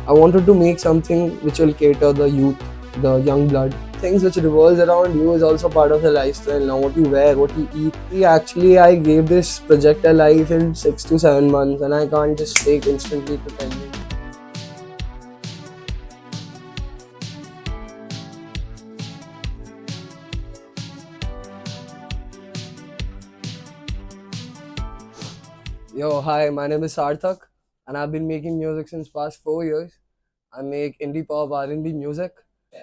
I wanted to make something which will cater the youth, the young blood. Things which revolves around you is also part of the lifestyle. Now, what you wear, what you eat. Actually, I gave this project a life in 6 to 7 months, and I can't just take instantly to tell you. Yo, hi, my name is Arthak, and I've been making music since past 4 years. I make indie pop R&B music.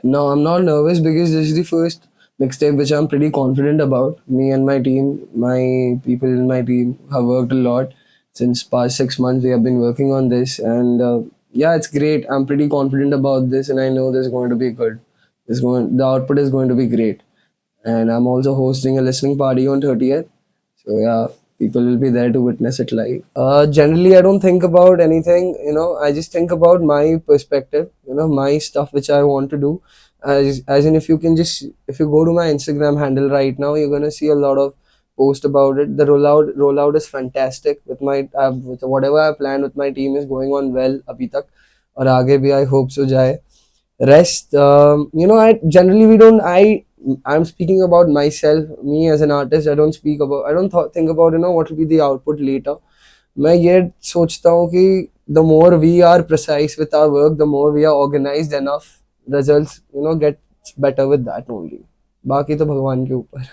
No, I'm not nervous because this is the first mixtape which I'm pretty confident about. Me and my team, my people in my team have worked a lot since past 6 months. We have been working on this, and yeah, it's great. I'm pretty confident about this, and I know this is going to be good. The output is going to be great, and I'm also hosting a listening party on 30th. So yeah, people will be there to witness it live. Generally, I don't think about anything. I just think about my perspective. My stuff which I want to do. As in, if you go to my Instagram handle right now, you're gonna see a lot of post about it. The rollout is fantastic. With whatever I planned with my team is going on well अभी तक और आगे भी I hope so जाए. Rest, I generally we don't. I'm speaking about myself, me as an artist. I don't think about what will be the output later. मैं ये सोचता हूँ कि the more we are precise with our work, the more we are organized enough, results get better with that only. बाकी तो भगवान के ऊपर.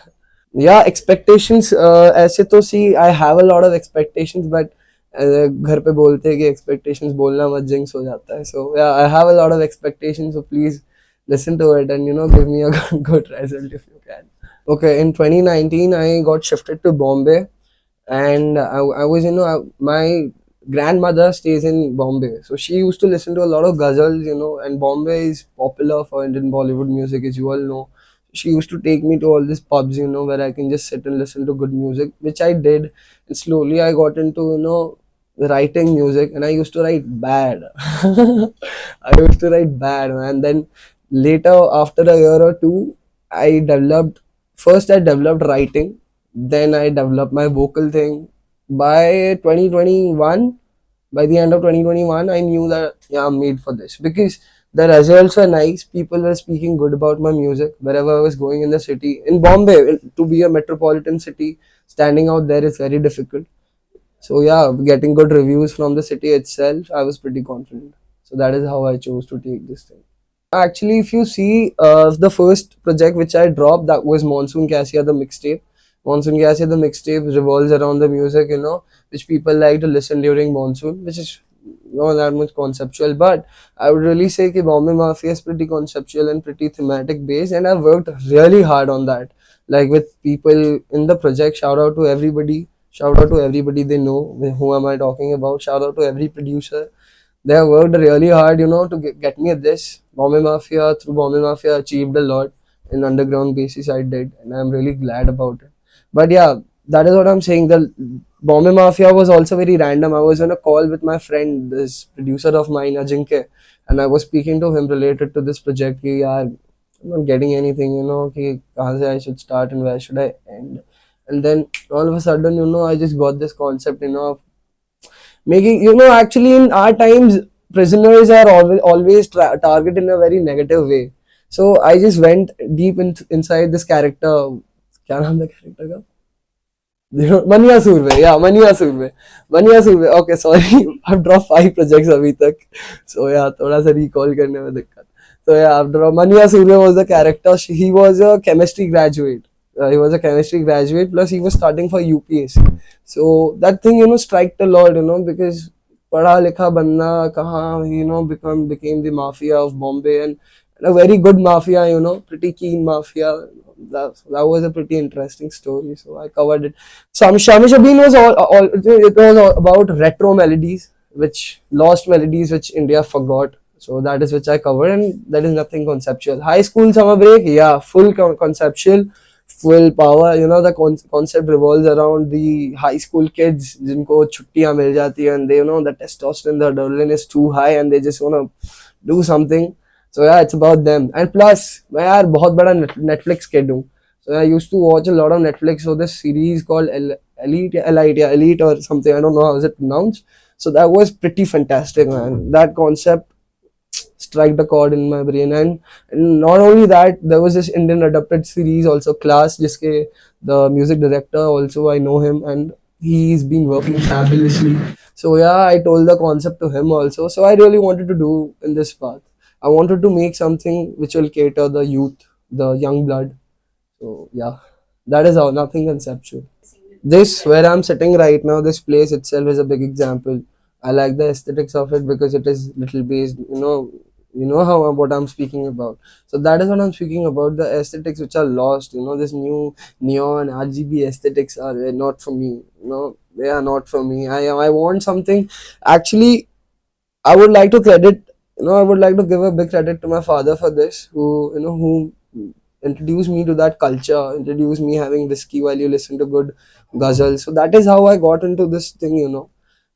Yeah, expectations, ऐसे तो see, I have a lot of expectations, but घर पे बोलते हैं कि expectations बोलना मत jinx हो जाता है. So yeah, I have a lot of expectations, so please listen to it and give me a good result if you can. Okay, in 2019 I got shifted to Bombay, and I was my grandmother stays in Bombay, so she used to listen to a lot of ghazals, and Bombay is popular for Indian Bollywood music, as you all know. She used to take me to all these pubs, where I can just sit and listen to good music, which I did. And slowly I got into, writing music, and I used to write bad. I used to write bad, man. Then later, after a year or two, I developed, first I developed writing, then I developed my vocal thing. By 2021, by the end of 2021, I knew that, yeah, I'm made for this, because the results were nice. People were speaking good about my music wherever I was going in the city. In Bombay, to be a metropolitan city, standing out there is very difficult. So yeah, getting good reviews from the city itself, I was pretty confident. So that is how I chose to take this thing. Actually, if you see, the first project which I dropped, that was Monsoon Cassia, the mixtape. Monsoon Cassia, the mixtape revolves around the music, which people like to listen during monsoon, which is not that much conceptual. But I would really say that Bombay Mafia is pretty conceptual and pretty thematic based, and I've worked really hard on that. Like with people in the project, shout out to everybody. Shout out to everybody they know. Who am I talking about? Shout out to every producer. They have worked really hard, to get me this. Through Bombay Mafia, achieved a lot in underground basis. I did, and I'm really glad about it. But yeah, that is what I'm saying. The Bombay Mafia was also very random. I was on a call with my friend, this producer of mine, Ajinkya, and I was speaking to him related to this project. Ki, yaar, I'm not getting anything, ki, kahan se I should start and where should I end. And then all of a sudden, I just got this concept, of making, actually in our times, prisoners are always targeted in a very negative way. So I just went deep inside this character. क्या नाम था character का? मनिया survey, yeah, मनिया survey, मनिया survey. Okay, sorry, I've dropped 5 projects अभी तक, so yeah, थोड़ा सा recall करने में दिक्कत. So yeah, I've dropped. Maniya Surya was the character. He was a chemistry graduate. He was a chemistry graduate. Plus, he was starting for UPSC. So that thing, struck a lot, because पढ़ा लिखा बंदा कहाँ, became the mafia of Bombay, and a very good mafia, pretty keen mafia. That was a pretty interesting story. So I covered it. Shami Shabin was it was all about retro melodies, which lost melodies which India forgot. So that is which I covered, and that is nothing conceptual. High school summer break, yeah, full conceptual, full power. The concept revolves around the high school kids जिनको छुट्टियां मिल जाती हैं, and they, the testosterone, the adrenaline is too high, and they just wanna do something. So yeah, it's about them. And plus, मैं यार बहुत बड़ा Netflix kid हूँ. So I used to watch a lot of Netflix. So this series called Elite or something. I don't know how is it pronounced. So that was pretty fantastic, man. That concept strike the chord in my brain. And not only that, there was this Indian adapted series also, Class, jiske the music director also, I know him, and he's been working fabulously. So yeah, I told the concept to him also. So I really wanted to do in this path. I wanted to make something which will cater the youth, the young blood. So yeah, that is how, nothing conceptual. This where I'm sitting right now, this place itself is a big example. I like the aesthetics of it because it is little based, you know how what I'm speaking about. So that is what I'm speaking about. The aesthetics which are lost, this new neon RGB aesthetics are not for me. They are not for me. I want something. Actually, I would like to credit, I would like to give a big credit to my father for this, who introduced me to that culture, introduced me having whiskey while you listen to good ghazal. So that is how I got into this thing.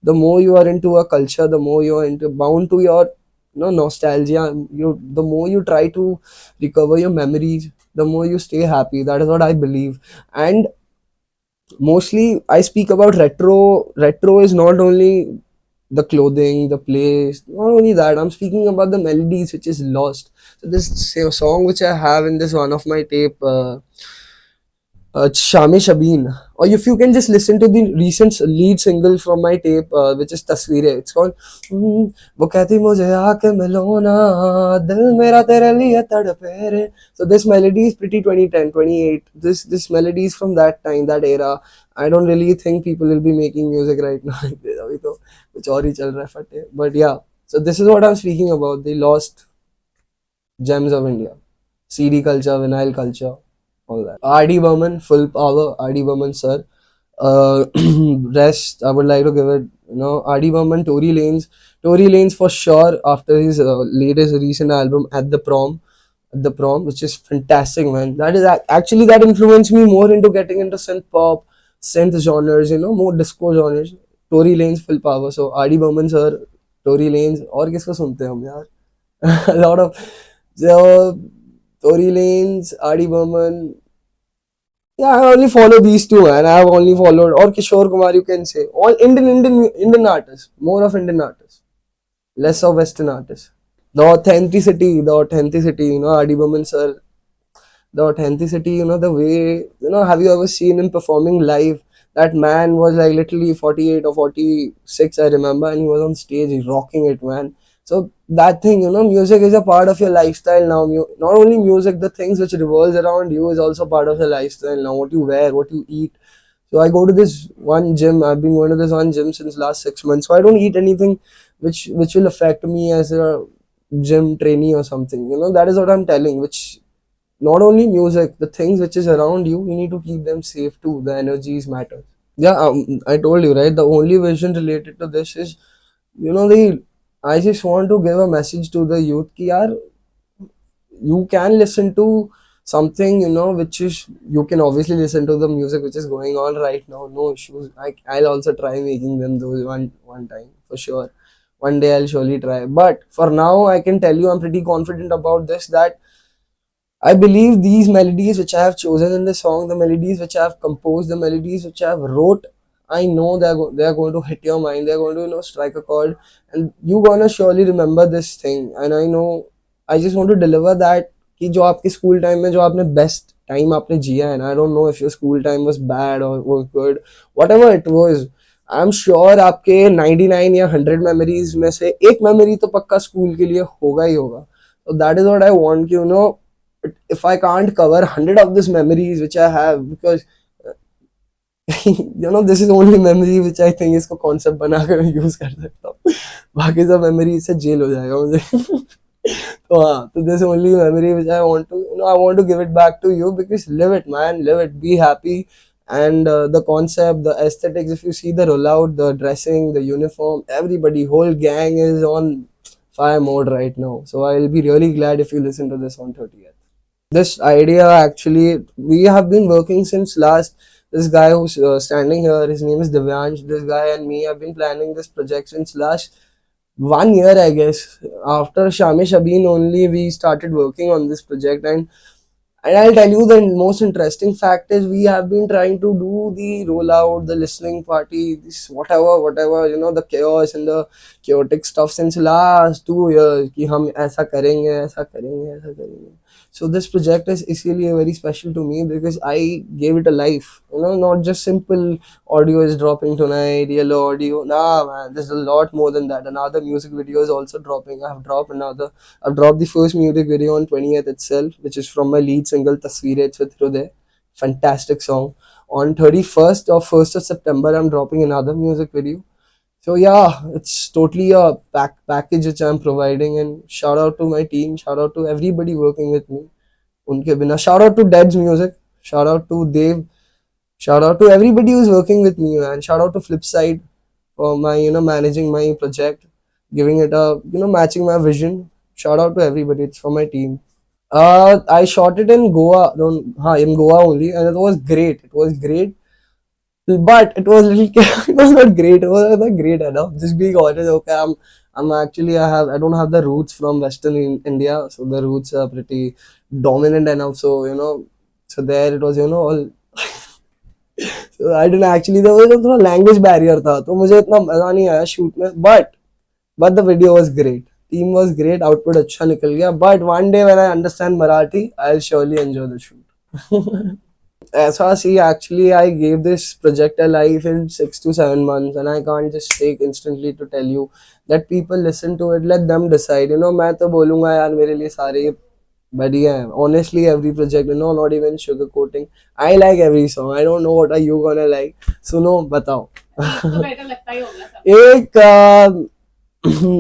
The more you are into a culture, the more you are into bound to your, nostalgia. The more you try to recover your memories, the more you stay happy. That is what I believe. And mostly I speak about retro. Retro is not only the clothing, the place, not only that, I'm speaking about the melodies which is lost. So this song which I have in this one of my tape, Shami Shabeen, or if you can just listen to the recent lead single from my tape, which is Tasveere. It's called वो कहती मुझे आके मिलो ना दिल मेरा तेरे लिए तड़पे रे. So this melody is pretty 2010, 2008. This melody is from that time, that era. I don't really think people will be making music right now. अभी तो कुछ और ही चल रहा है फटे. But yeah, so this is what I'm speaking about, the lost gems of India. CD culture, vinyl culture, all that. RD Burman, full power. RD Burman, sir. Uh, Rest, I would like to give it, RD Burman, Tory Lanez. Tory Lanez for sure after his latest recent album, At the Prom, which is fantastic, man. That is actually that influenced me more into getting into synth pop, synth genres, more disco genres. Tory Lanez, full power. So RD Burman, sir, Tory Lanez, और किसको सुनते हैं हम यार? A lot of so Tory Lanez, RD Burman. Yeah, I only follow these two, and I have only followed or Kishore Kumar. You can say all Indian artists, more of Indian artists, less of Western artists. The authenticity, RD Burman sir, the authenticity, the way, have you ever seen him performing live? That man was like literally 48 or 46, I remember, and he was on stage rocking it, man. So that thing, music is a part of your lifestyle now. Not only music, the things which revolves around you is also part of your lifestyle now. What you wear, what you eat. So I go to this one gym. I've been going to this one gym since last 6 months. So I don't eat anything which will affect me as a gym trainee or something. That is what I'm telling. Which not only music, the things which is around you, you need to keep them safe too. The energies matter. Yeah, I told you, right? The only vision related to this is, the I just want to give a message to the youth ki yaar, you can listen to something, which is, you can obviously listen to the music which is going on right now, no issues. I'll also try making them those one time for sure. One day I'll surely try. But for now, I can tell you I'm pretty confident about this, that I believe these melodies which I have chosen in the song, the melodies which I have composed, the melodies which I have wrote, I know they're going to hit your mind. They're going to strike a chord, and you're gonna surely remember this thing. And I know I just want to deliver that कि जो आपके school time में जो आपने best time आपने जिया है ना, I don't know if your school time was bad और was good, whatever it was, I am sure आपके 99 या 100 मेमोरीज में से एक मेमोरी तो पक्का स्कूल के लिए होगा ही होगा. So that is what I want, if I can't cover 100 of these memories which I have, because this is only memory which I think इसको concept बनाकर मैं use कर सकता हूँ. बाकी सब memory से jail हो जाएगा मुझे. तो हाँ, तो this only memory which I want to, I want to give it back to you, because live it, man, live it, be happy. And the concept, the aesthetics, if you see the rollout, the dressing, the uniform, everybody, whole gang is on fire mode right now. So I'll be really glad if you listen to this on 30th. This idea, actually, we have been working since last. This guy who's standing here, his name is Divyansh. This guy and me have been planning this project since last 1 year, I guess. After Shami Shabeen only, we started working on this project. And And I'll tell you the most interesting fact is we have been trying to do the rollout, the listening party, this whatever, the chaos and the chaotic stuff since last 2 years. कि हम ऐसा करेंगे, ऐसा करेंगे, ऐसा करेंगे. So this project is इसीलिए very special to me because I gave it a life. Not just simple audio is dropping tonight, yellow audio. Nah, man, there's a lot more than that. Another music video is also dropping. I've dropped the first music video on 20th itself, which is from my lead single Tasveere. It's with Hruday. Fantastic song. On 31st or 1st of September, I'm dropping another music video. So yeah, it's totally a package which I'm providing. And shout out to my team. Shout out to everybody working with me. Unke bina. Shout out to Dead's Music. Shout out to Dave. Shout out to everybody who's working with me, man. Shout out to Flipside for my, managing my project, giving it a, matching my vision. Shout out to everybody. It's for my team. I shot it in Goa, no, in Goa only, and it was great. It was great, but it was little, it was not great. It was not great enough. Just being honest, okay, I'm actually, I don't have the roots from Western India, so the roots are pretty dominant enough. So so there it was, all. So I didn't actually, there was a language barrier था, तो मुझे इतना मजा नहीं आया shoot में, but the video was great. Team was great, output अच्छा निकल गया. But one day when I understand Marathi, I'll surely enjoy the shoot. ऐसा see, actually I gave this project a life in 6 to 7 months, and I can't just take instantly to tell you that people listen to it. Let them decide. मैं तो बोलूँगा यार मेरे लिए सारे बढ़िया है. Honestly, every project, not even sugarcoating. I like every song. I don't know what are you gonna like. सुनो बताओ. एक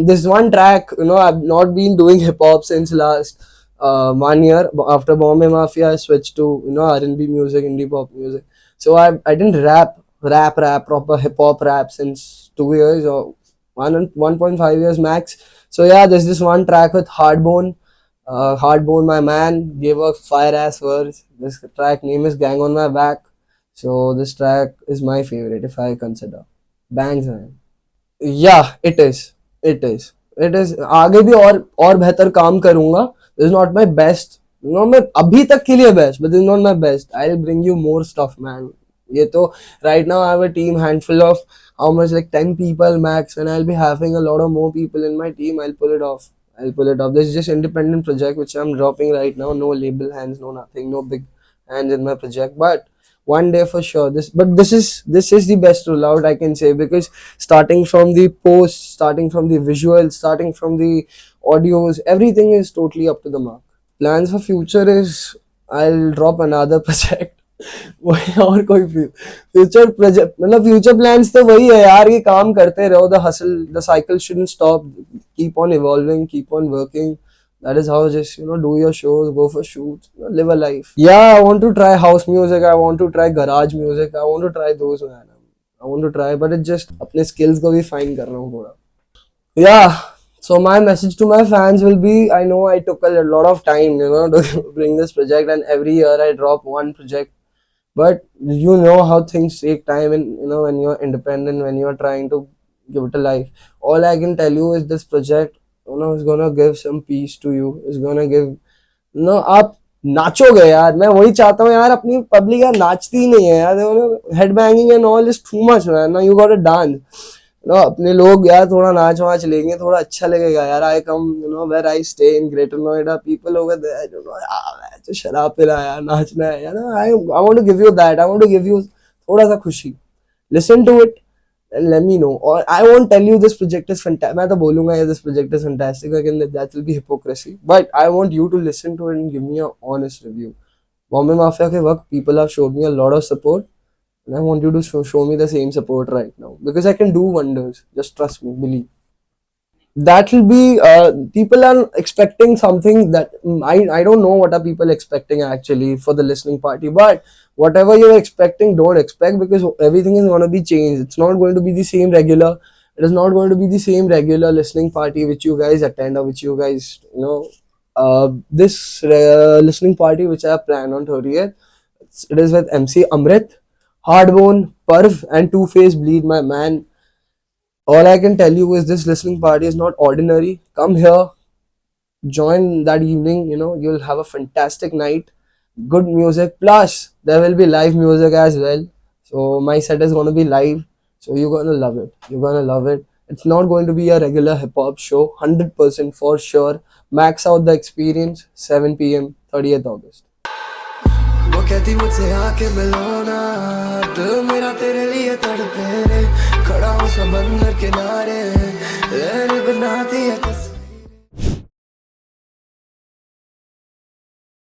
this one track, I've not been doing hip hop since last 1 year. After Bombay Mafia, I switched to R&B music, indie pop music. So I didn't rap proper hip hop rap since 2 years or 1.5 years max. So yeah, there's this one track with Hardbone. Hardbone, my man, gave a fire ass verse. This track name is Gang on My Back. So this track is my favorite if I consider. Bangs, man. Yeah, it is आगे भी और बेहतर काम करूंगा. This is not my best, मैं अभी तक के लिए best, but this is not my best. I'll bring you more stuff, man. ये तो right now I have a team handful of how much, like 10 people max, and I'll be having a lot of more people in my team. I'll pull it off. This is just independent project which I'm dropping right now. No label hands, no nothing, no big hands in my project. But one day for sure. This is the best rollout I can say, because starting from the post, starting from the visuals, starting from the audios, everything is totally up to the mark. Plans for future is I'll drop another project. वही और कोई future project, मतलब future plans तो वही है यार, ये काम करते रहो. The hustle, the cycle shouldn't stop. Keep on evolving, keep on working. That is how, just do your shows, go for shoots, live a life. Yeah, I want to try house music, I want to try garage music, I want to try those, man. I want to try, but it just अपने skills को भी find कर रहा हूँ थोड़ा. Yeah. So my message to my fans will be, I know I took a lot of time, to bring this project, and every year I drop one project. But you know how things take time, and when you're independent, when you're trying to give it a life. All I can tell you is this project, is gonna give some peace to you. It's gonna give, आप नाचोगे यार. मैं वही चाहता हूँ यार, अपनी public यार नाचती ही नहीं है यार. Head banging and all is too much man. ना यू गॉट अ डांस. अपने लोग यार थोड़ा नाच वाच लेंगे, थोड़ा अच्छा लगेगा यार. I come where I stay in Greater Noida, people over there, यार शराब पिला यार, नाचना है यार. I want to give you that. I want to give you थोड़ा सा खुशी. Listen to it and let me know. Or I won't tell you this project is fantastic. मैं तो बोलूँगा yeah, this project is fantastic. Again, that will be hypocrisy. But I want you to listen to it and give me an honest review. Bombay Mafia के वक्त people have showed me a lot of support, and I want you to show me the same support right now, because I can do wonders. Just trust me, believe. That will be people are expecting something that I don't know what are people expecting actually for the listening party, but whatever you're expecting, don't expect, because everything is going to be changed. It's not going to be the same regular. It is not going to be the same regular listening party which you guys attend, or which you guys this listening party which I have planned on 30th. It is with MC Amrit, Hardbone, Parv, and Two Face Bleed, my man. All I can tell you is this listening party is not ordinary. Come here, join that evening, you'll have a fantastic night. good music. Plus, there will be live music as well. So my set is gonna be live. So you're gonna love it. You're gonna love it. It's not going to be a regular hip hop show. 100% for sure. Max out the experience. 7 p.m. 30th August. वो कहती मुझसे आके मिलो ना, दिल मेरा तेरे लिए तड़पे, खड़ा हूँ समंदर किनारे, लहरें बनाती है